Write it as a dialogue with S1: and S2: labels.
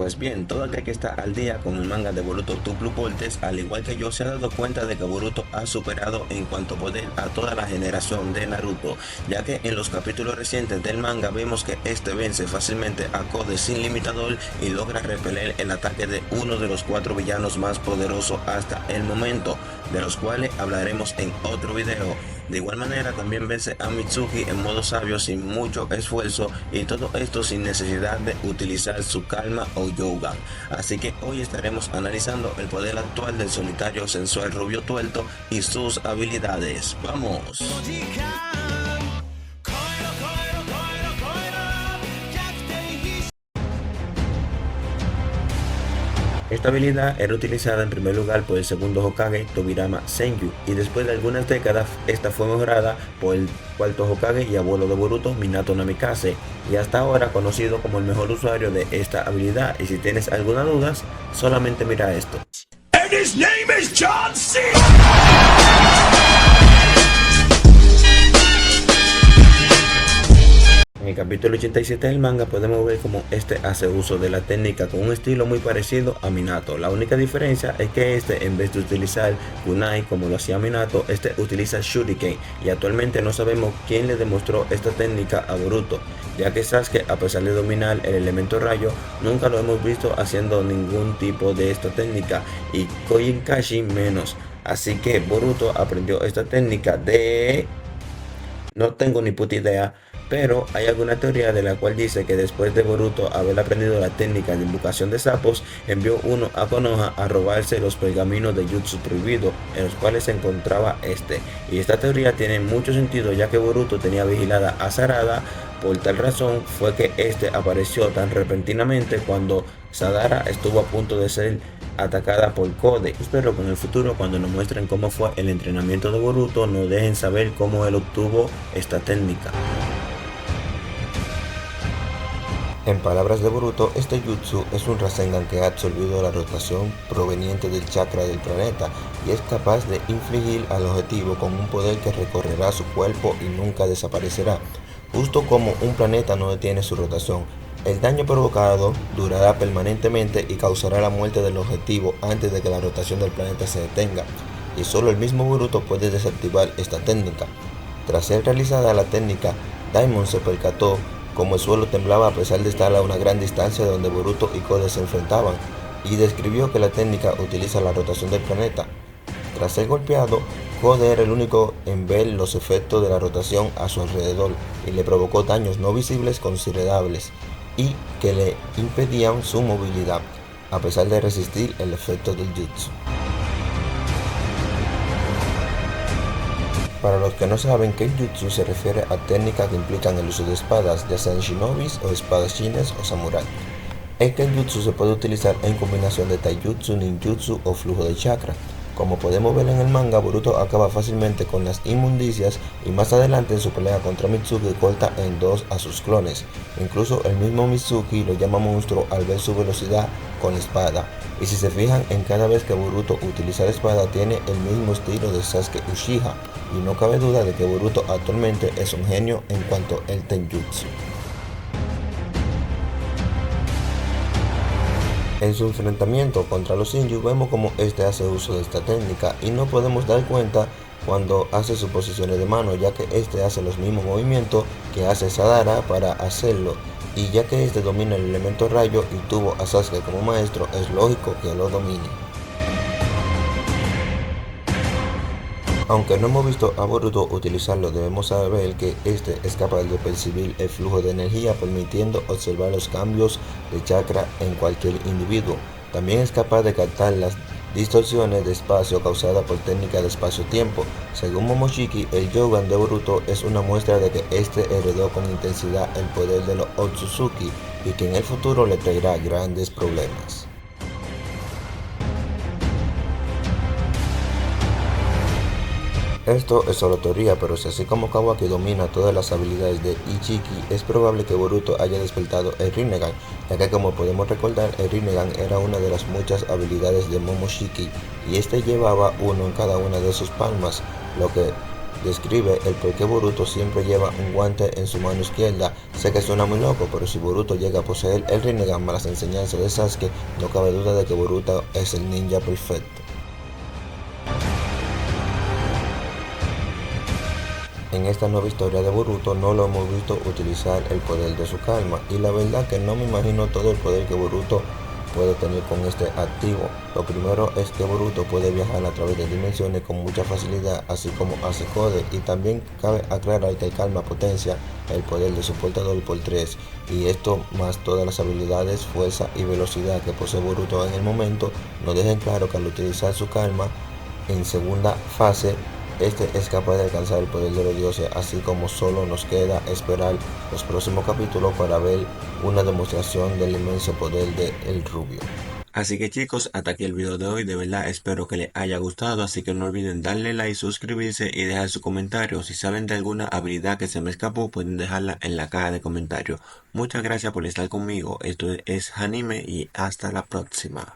S1: Pues bien, todo aquel que está al día con el manga de Boruto Two Blue Voltes, al igual que yo, se ha dado cuenta de que Boruto ha superado en cuanto a poder a toda la generación de Naruto, ya que en los capítulos recientes del manga vemos que este vence fácilmente a Kode sin limitador y logra repeler el ataque de uno de los 4 villanos más poderosos hasta el momento, de los cuales hablaremos en otro video. De igual manera también vence a Mitsuki en modo sabio sin mucho esfuerzo, y todo esto sin necesidad de utilizar su calma o yoga. Así que hoy estaremos analizando el poder actual del solitario sensual rubio tuerto y sus habilidades. ¡Vamos! Esta habilidad era utilizada en primer lugar por el segundo Hokage Tobirama Senju, y después de algunas décadas esta fue mejorada por el cuarto Hokage y abuelo de Boruto, Minato Namikaze, y hasta ahora conocido como el mejor usuario de esta habilidad. Y si tienes alguna duda, solamente mira esto. And his name is John C. En el capítulo 87 del manga podemos ver cómo este hace uso de la técnica con un estilo muy parecido a Minato. La única diferencia es que este, en vez de utilizar kunai como lo hacía Minato, este utiliza shuriken, y actualmente no sabemos quién le demostró esta técnica a Boruto, ya que Sasuke, a pesar de dominar el elemento rayo, nunca lo hemos visto haciendo ningún tipo de esta técnica, y Koinkashi menos. Así que Boruto aprendió esta técnica de... no tengo ni puta idea, pero hay alguna teoría de la cual dice que después de Boruto haber aprendido la técnica de invocación de sapos, envió uno a Konoha a robarse los pergaminos de Jutsu prohibido en los cuales se encontraba este. Y esta teoría tiene mucho sentido, ya que Boruto tenía vigilada a Sarada. Por tal razón fue que este apareció tan repentinamente cuando Sadara estuvo a punto de ser atacada por Kode. Espero que en el futuro, cuando nos muestren cómo fue el entrenamiento de Boruto, nos dejen saber cómo él obtuvo esta técnica. En palabras de Boruto, este jutsu es un Rasengan que ha absorbido la rotación proveniente del chakra del planeta y es capaz de infligir al objetivo con un poder que recorrerá su cuerpo y nunca desaparecerá. Justo como un planeta no detiene su rotación, el daño provocado durará permanentemente y causará la muerte del objetivo antes de que la rotación del planeta se detenga, y solo el mismo Boruto puede desactivar esta técnica. Tras ser realizada la técnica, Daimon se percató como el suelo temblaba a pesar de estar a una gran distancia de donde Boruto y Kode se enfrentaban, y describió que la técnica utiliza la rotación del planeta. Tras ser golpeado, Kode era el único en ver los efectos de la rotación a su alrededor y le provocó daños no visibles considerables y que le impedían su movilidad, a pesar de resistir el efecto del jutsu. Para los que no saben, Kenjutsu se refiere a técnicas que implican el uso de espadas, ya sean shinobis o espadachines o samurai. El Kenjutsu se puede utilizar en combinación de taijutsu, ninjutsu o flujo de chakra. Como podemos ver en el manga, Boruto acaba fácilmente con las inmundicias y más adelante en su pelea contra Mitsuki corta en dos a sus clones. Incluso el mismo Mitsuki lo llama monstruo al ver su velocidad con la espada. Y si se fijan, en cada vez que Boruto utiliza la espada tiene el mismo estilo de Sasuke Uchiha, y no cabe duda de que Boruto actualmente es un genio en cuanto al Tenjutsu. En su enfrentamiento contra los Senju vemos como este hace uso de esta técnica y no podemos dar cuenta cuando hace sus posiciones de mano, ya que este hace los mismos movimientos que hace Sadara para hacerlo, y ya que este domina el elemento rayo y tuvo a Sasuke como maestro, es lógico que lo domine. Aunque no hemos visto a Boruto utilizarlo, debemos saber que este es capaz de percibir el flujo de energía, permitiendo observar los cambios de chakra en cualquier individuo. También es capaz de captar las distorsiones de espacio causadas por técnica de espacio-tiempo. Según Momoshiki, el Yogan de Boruto es una muestra de que este heredó con intensidad el poder de los Otsutsuki y que en el futuro le traerá grandes problemas. Esto es solo teoría, pero si así como Kawaki domina todas las habilidades de Ichiki, es probable que Boruto haya despertado el Rinnegan, ya que como podemos recordar, el Rinnegan era una de las muchas habilidades de Momoshiki, y este llevaba uno en cada una de sus palmas, lo que describe el por qué Boruto siempre lleva un guante en su mano izquierda. Sé que suena muy loco, pero si Boruto llega a poseer el Rinnegan más las enseñanzas de Sasuke, no cabe duda de que Boruto es el ninja perfecto. En esta nueva historia de Boruto no lo hemos visto utilizar el poder de su calma, y la verdad que no me imagino todo el poder que Boruto puede tener con este activo. Lo primero es que Boruto puede viajar a través de dimensiones con mucha facilidad, así como hace Code, y también cabe aclarar que el calma potencia el poder de su portador por 3, y esto más todas las habilidades, fuerza y velocidad que posee Boruto en el momento, nos dejan claro que al utilizar su calma en segunda fase, este es capaz de alcanzar el poder de los dioses, así como solo nos queda esperar los próximos capítulos para ver una demostración del inmenso poder de El Rubio. Así que chicos, hasta aquí el video de hoy, de verdad espero que les haya gustado, así que no olviden darle like, suscribirse y dejar su comentario. Si saben de alguna habilidad que se me escapó, pueden dejarla en la caja de comentarios. Muchas gracias por estar conmigo, esto es Anime y hasta la próxima.